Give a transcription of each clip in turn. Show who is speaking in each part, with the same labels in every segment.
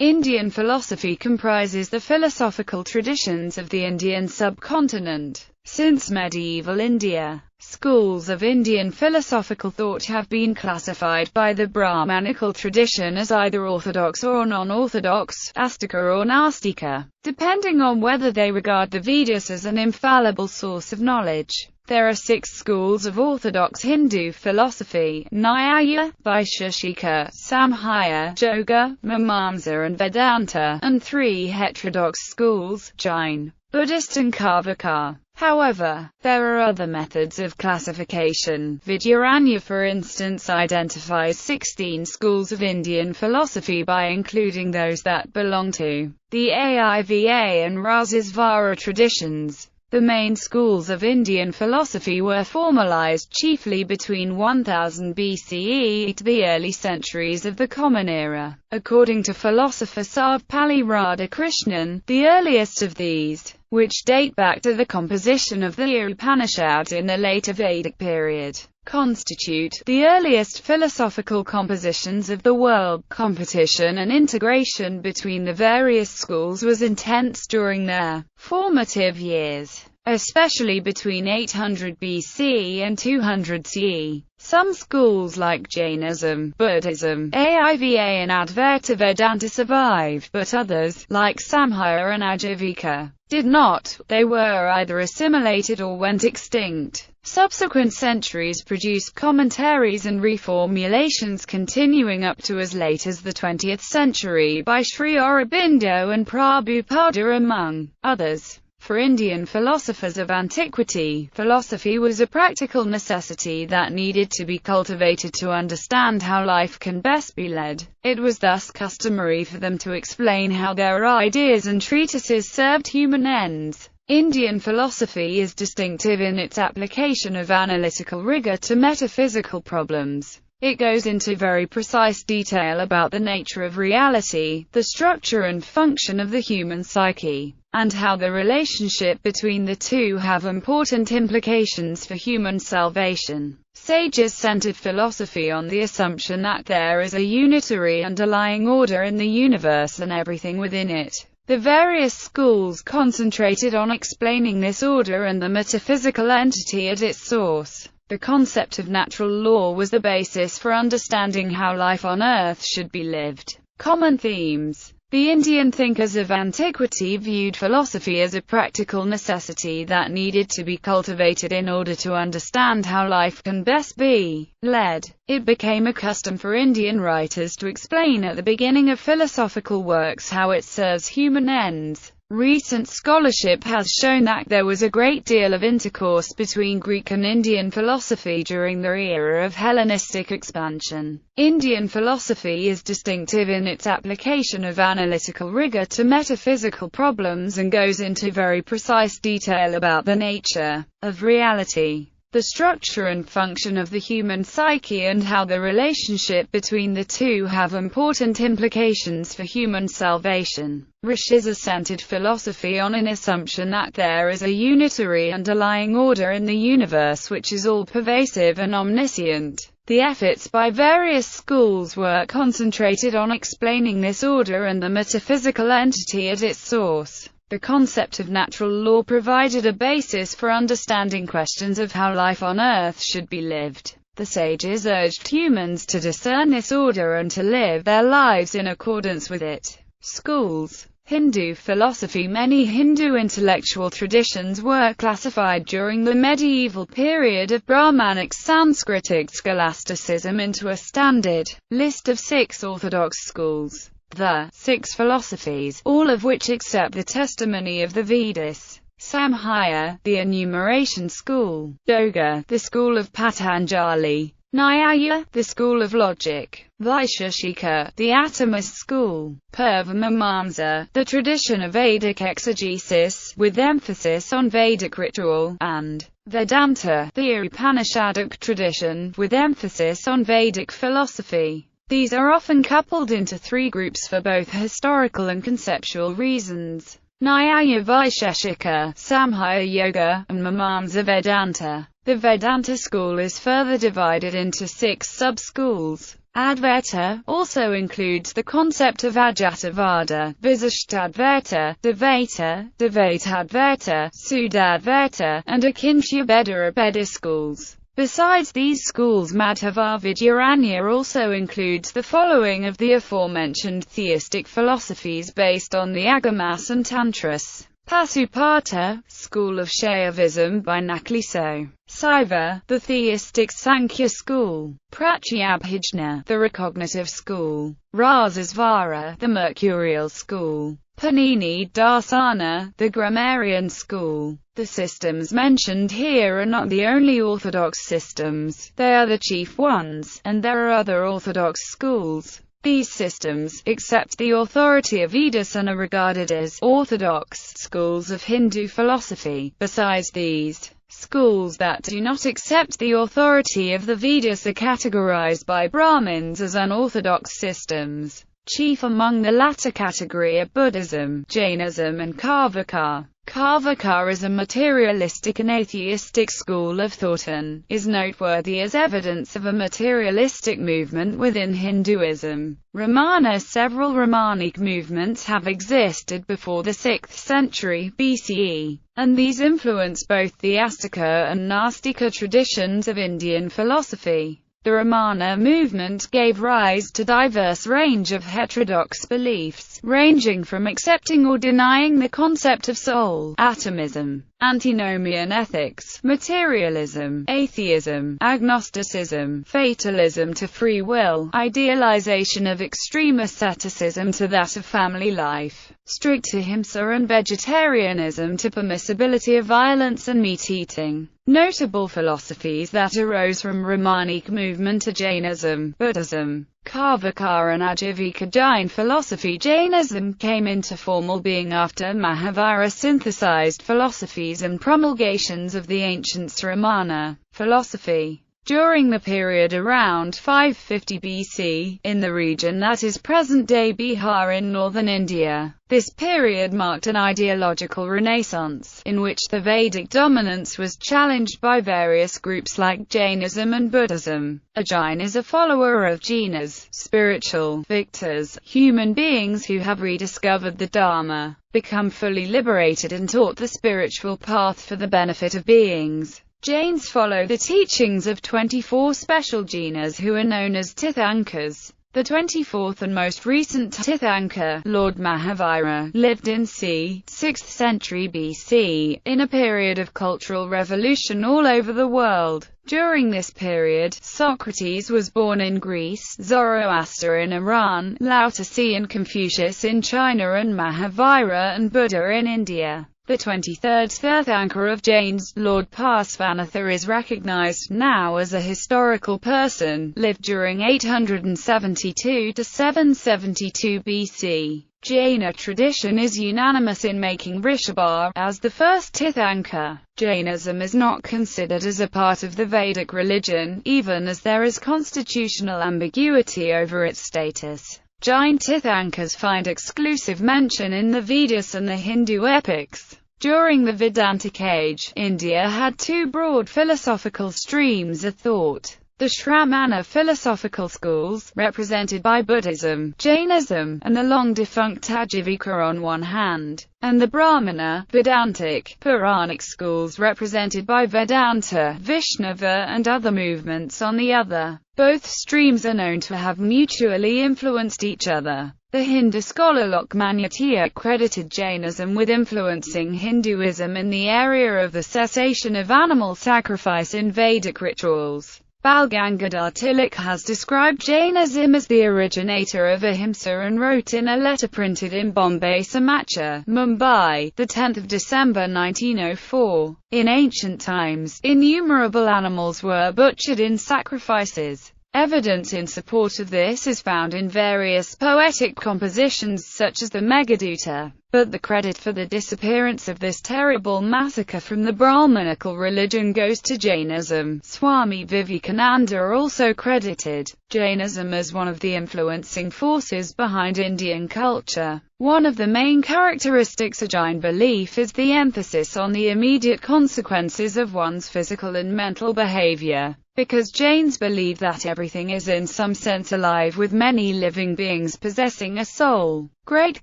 Speaker 1: Indian philosophy comprises the philosophical traditions of the Indian subcontinent. Since medieval India, schools of Indian philosophical thought have been classified by the Brahmanical tradition as either orthodox or non-orthodox, āstika or nāstika, depending on whether they regard the Vedas as an infallible source of knowledge. There are 6 schools of orthodox Hindu philosophy: Nyaya, Vaisheshika, Samkhya, Yoga, Mimamsa and Vedanta, and 3 heterodox schools: Jain, Buddhist and Karvaka. However, there are other methods of classification. Vidyaranya, for instance, identifies 16 schools of Indian philosophy by including those that belong to the Aiva and Rasasvara traditions. The main schools of Indian philosophy were formalized chiefly between 1000 BCE to the early centuries of the Common Era. According to philosopher Sarvepalli Radhakrishnan, the earliest of these, which date back to the composition of the Upanishads in the later Vedic period, constitute the earliest philosophical compositions of the world. Competition and integration between the various schools was intense during their formative years, especially between 800 BC and 200 CE. Some schools like Jainism, Buddhism, Aiva and Advaita Vedanta survived, but others, like Samkhya and Ajivika, did not. They were either assimilated or went extinct. Subsequent centuries produced commentaries and reformulations continuing up to as late as the 20th century by Sri Aurobindo and Prabhupada among others. For Indian philosophers of antiquity, philosophy was a practical necessity that needed to be cultivated to understand how life can best be led. It was thus customary for them to explain how their ideas and treatises served human ends. Indian philosophy is distinctive in its application of analytical rigor to metaphysical problems. It goes into very precise detail about the nature of reality, the structure and function of the human psyche, and how the relationship between the two have important implications for human salvation. Sages centered philosophy on the assumption that there is a unitary underlying order in the universe and everything within it. The various schools concentrated on explaining this order and the metaphysical entity at its source. The concept of natural law was the basis for understanding how life on earth should be lived. Common themes. The Indian thinkers of antiquity viewed philosophy as a practical necessity that needed to be cultivated in order to understand how life can best be led. It became a custom for Indian writers to explain at the beginning of philosophical works how it serves human ends. Recent scholarship has shown that there was a great deal of intercourse between Greek and Indian philosophy during the era of Hellenistic expansion. Indian philosophy is distinctive in its application of analytical rigor to metaphysical problems and goes into very precise detail about the nature of reality, the structure and function of the human psyche, and how the relationship between the two have important implications for human salvation. Rishis centered philosophy on an assumption that there is a unitary underlying order in the universe which is all-pervasive and omniscient. The efforts by various schools were concentrated on explaining this order and the metaphysical entity at its source. The concept of natural law provided a basis for understanding questions of how life on earth should be lived. The sages urged humans to discern this order and to live their lives in accordance with it. Schools. Hindu philosophy. Many Hindu intellectual traditions were classified during the medieval period of Brahmanic Sanskritic scholasticism into a standard list of 6 orthodox schools. The 6 philosophies, all of which accept the testimony of the Vedas. Samkhya, the enumeration school. Yoga, the school of Patanjali. Nyaya, the school of logic. Vaisheshika, the atomist school. Mimamsa, the tradition of Vedic exegesis, with emphasis on Vedic ritual, and Vedanta, the Upanishadic tradition, with emphasis on Vedic philosophy. These are often coupled into 3 groups for both historical and conceptual reasons: Nyaya Vaisheshika, Samkhya Yoga, and Mimamsa Vedanta. The Vedanta school is further divided into 6 sub-schools. Advaita also includes the concept of Ajatavada, Visishtadvaita, Dvaita, Dvaitadvaita, Sudadvaita, and Akinshabeda schools. Besides these schools, Madhva-Vidyaranya also includes the following of the aforementioned theistic philosophies based on the Agamas and Tantras: Pasupata, school of Shaivism by Nakliso; Saiva, the theistic Sankhya school; Pratyabhijna, the recognitive school; Rasasvara, the mercurial school; Panini darśhana, the grammarian school. The systems mentioned here are not the only orthodox systems, they are the chief ones, and there are other orthodox schools. These systems accept the authority of Vedas and are regarded as orthodox schools of Hindu philosophy. Besides these, schools that do not accept the authority of the Vedas are categorized by Brahmins as unorthodox systems. Chief among the latter category are Buddhism, Jainism and Karvaka. Karvaka is a materialistic and atheistic school of thought and is noteworthy as evidence of a materialistic movement within Hinduism. Ramana. Several Ramanic movements have existed before the 6th century BCE, and these influence both the āstika and nāstika traditions of Indian philosophy. The Ramana movement gave rise to diverse range of heterodox beliefs, ranging from accepting or denying the concept of soul, atomism, antinomian ethics, materialism, atheism, agnosticism, fatalism to free will, idealization of extreme asceticism to that of family life, strict ahimsa and vegetarianism to permissibility of violence and meat-eating. Notable philosophies that arose from Brahmanic movement are Jainism, Buddhism, Karvaka and Ajivika. Jain philosophy. Jainism came into formal being after Mahavira synthesized philosophies and promulgations of the ancient Sramana philosophy. During the period around 550 BC, in the region that is present-day Bihar in northern India, this period marked an ideological renaissance, in which the Vedic dominance was challenged by various groups like Jainism and Buddhism. A Jain is a follower of jinas, spiritual victors, human beings who have rediscovered the Dharma, become fully liberated and taught the spiritual path for the benefit of beings. Jains follow the teachings of 24 special jinas who are known as Tirthankars. The 24th and most recent Tirthankar, Lord Mahavira, lived in c. 6th century BC, in a period of cultural revolution all over the world. During this period, Socrates was born in Greece, Zoroaster in Iran, Lao Tse and Confucius in China, and Mahavira and Buddha in India. The 23rd Tirthankar of Jains, Lord Parsvanatha, is recognized now as a historical person, lived during 872 to 772 BC. Jaina tradition is unanimous in making Rishabha as the first Tirthankar. Jainism is not considered as a part of the Vedic religion, even as there is constitutional ambiguity over its status. Jain Tirthankars find exclusive mention in the Vedas and the Hindu epics. During the Vedantic age, India had two broad philosophical streams of thought. The Shramana philosophical schools, represented by Buddhism, Jainism, and the long-defunct Ajivika on one hand, and the Brahmana, Vedantic, Puranic schools represented by Vedanta, Vaishnava and other movements on the other. Both streams are known to have mutually influenced each other. The Hindu scholar Lokmanya credited Jainism with influencing Hinduism in the area of the cessation of animal sacrifice in Vedic rituals. Bal Gangadhar Tilak has described Jainism as the originator of ahimsa and wrote in a letter printed in Bombay Samachar, Mumbai, the 10th of December 1904. In ancient times, innumerable animals were butchered in sacrifices. Evidence in support of this is found in various poetic compositions such as the Meghaduta, but the credit for the disappearance of this terrible massacre from the Brahmanical religion goes to Jainism. Swami Vivekananda also credited Jainism as one of the influencing forces behind Indian culture. One of the main characteristics of Jain belief is the emphasis on the immediate consequences of one's physical and mental behavior. Because Jains believe that everything is in some sense alive, with many living beings possessing a soul. Great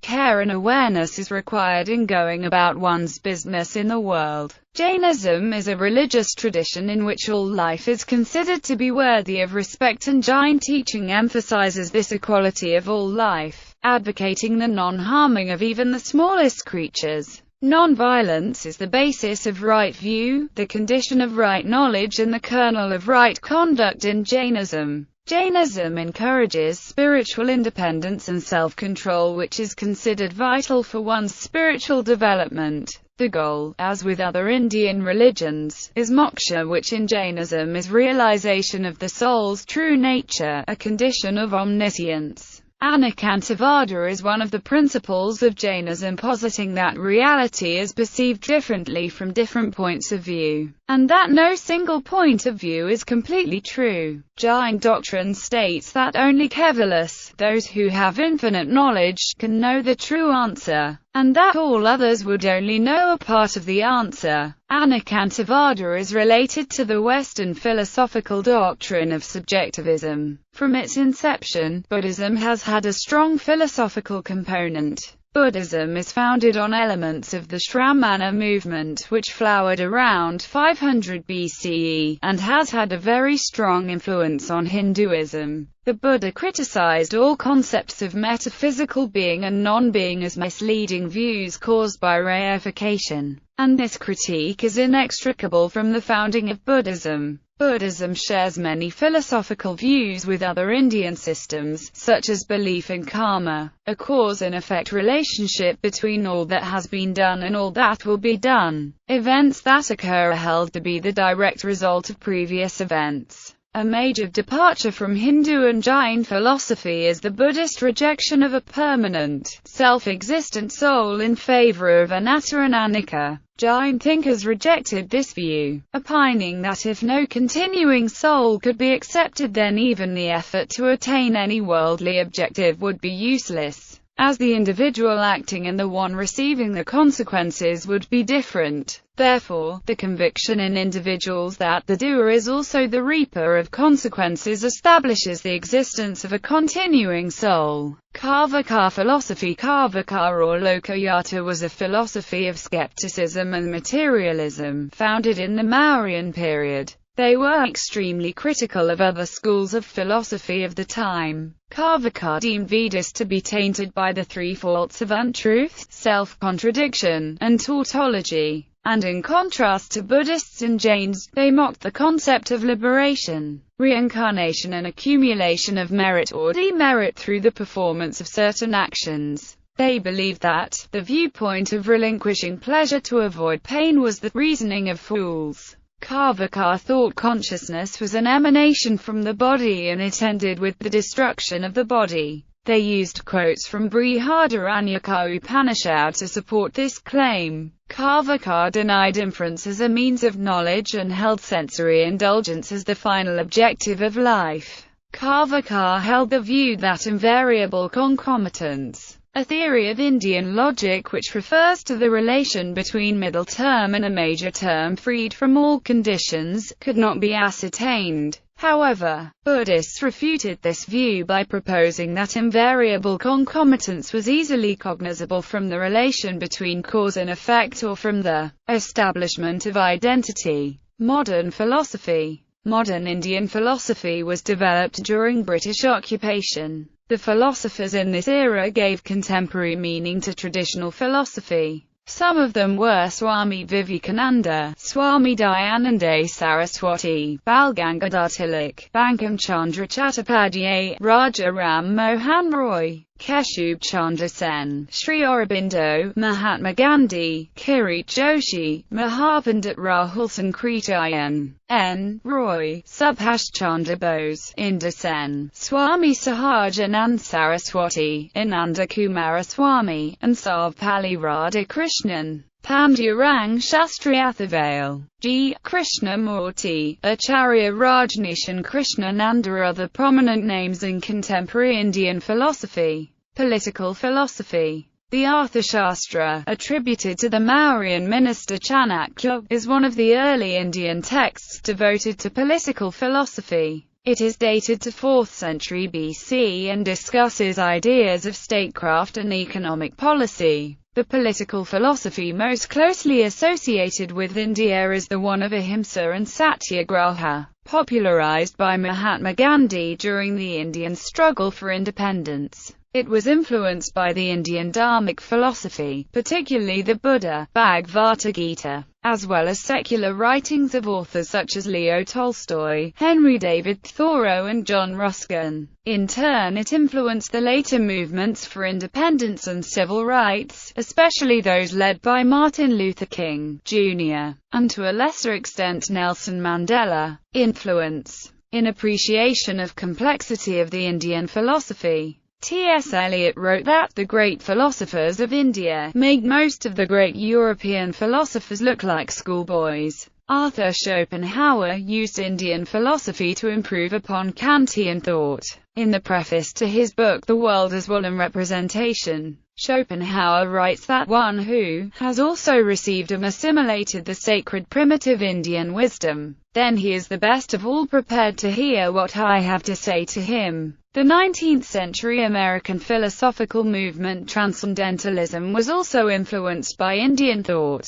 Speaker 1: care and awareness is required in going about one's business in the world. Jainism is a religious tradition in which all life is considered to be worthy of respect, and Jain teaching emphasizes this equality of all life, advocating the non-harming of even the smallest creatures. Non-violence is the basis of right view, the condition of right knowledge and the kernel of right conduct in Jainism. Jainism encourages spiritual independence and self-control, which is considered vital for one's spiritual development. The goal, as with other Indian religions, is moksha, which in Jainism is realization of the soul's true nature, a condition of omniscience. Anekantavada is one of the principles of Jainism, positing that reality is perceived differently from different points of view, and that no single point of view is completely true. Jain doctrine states that only Kevalas, those who have infinite knowledge, can know the true answer, and that all others would only know a part of the answer. Anekantavada is related to the Western philosophical doctrine of subjectivism. From its inception, Buddhism has had a strong philosophical component. Buddhism is founded on elements of the Shramana movement, which flowered around 500 BCE, and has had a very strong influence on Hinduism. The Buddha criticized all concepts of metaphysical being and non-being as misleading views caused by reification, and this critique is inextricable from the founding of Buddhism. Buddhism shares many philosophical views with other Indian systems, such as belief in karma, a cause and effect relationship between all that has been done and all that will be done. Events that occur are held to be the direct result of previous events. A major departure from Hindu and Jain philosophy is the Buddhist rejection of a permanent, self-existent soul in favor of anatta and anicca. Jain thinkers rejected this view, opining that if no continuing soul could be accepted, then even the effort to attain any worldly objective would be useless, as the individual acting and the one receiving the consequences would be different. Therefore, the conviction in individuals that the doer is also the reaper of consequences establishes the existence of a continuing soul. Karvaka philosophy. Karvaka or Lokayata was a philosophy of skepticism and materialism, founded in the Mauryan period. They were extremely critical of other schools of philosophy of the time. Karvaka deemed Vedas to be tainted by the three faults of untruth, self-contradiction, and tautology. And in contrast to Buddhists and Jains, they mocked the concept of liberation, reincarnation and accumulation of merit or demerit through the performance of certain actions. They believed that the viewpoint of relinquishing pleasure to avoid pain was the reasoning of fools. Karvaka thought consciousness was an emanation from the body and it ended with the destruction of the body. They used quotes from Brihadaranyaka Upanishad to support this claim. Karvaka denied inference as a means of knowledge and held sensory indulgence as the final objective of life. Karvaka held the view that invariable concomitance, a theory of Indian logic which refers to the relation between middle term and a major term freed from all conditions, could not be ascertained. However, Buddhists refuted this view by proposing that invariable concomitance was easily cognizable from the relation between cause and effect or from the establishment of identity. Modern philosophy. Modern Indian philosophy was developed during British occupation. The philosophers in this era gave contemporary meaning to traditional philosophy. Some of them were Swami Vivekananda, Swami Dayananda Saraswati, Bal Gangadhar Tilak, Bankim Chandra Chattopadhyay, Raja Ram Mohan Roy, Keshub Chandra Sen, Sri Aurobindo, Mahatma Gandhi, Kirit Joshi, Mahapandit Rahul Sankrityayan, N. Roy, Subhash Chandra Bose, Inder Sen, Swami Sahajanand Saraswati, Ananda Kumaraswamy, and Sarvepalli Radhakrishnan. Pandurang Shastriathavail, G. Krishnamurti, Acharya Rajneesh and Krishnananda are other prominent names in contemporary Indian philosophy. Political philosophy. The Arthashastra, attributed to the Mauryan minister Chanakya, is one of the early Indian texts devoted to political philosophy. It is dated to 4th century BC and discusses ideas of statecraft and economic policy. The political philosophy most closely associated with India is the one of ahimsa and satyagraha, popularized by Mahatma Gandhi during the Indian struggle for independence. It was influenced by the Indian Dharmic philosophy, particularly the Buddha, Bhagavad Gita, as well as secular writings of authors such as Leo Tolstoy, Henry David Thoreau and John Ruskin. In turn, it influenced the later movements for independence and civil rights, especially those led by Martin Luther King, Jr., and to a lesser extent Nelson Mandela. Influence. In appreciation of complexity of the Indian philosophy, T.S. Eliot wrote that the great philosophers of India make most of the great European philosophers look like schoolboys. Arthur Schopenhauer used Indian philosophy to improve upon Kantian thought. In the preface to his book The World as Will and Representation, Schopenhauer writes that one who has also received and assimilated the sacred primitive Indian wisdom, then he is the best of all prepared to hear what I have to say to him. The 19th century American philosophical movement Transcendentalism was also influenced by Indian thought.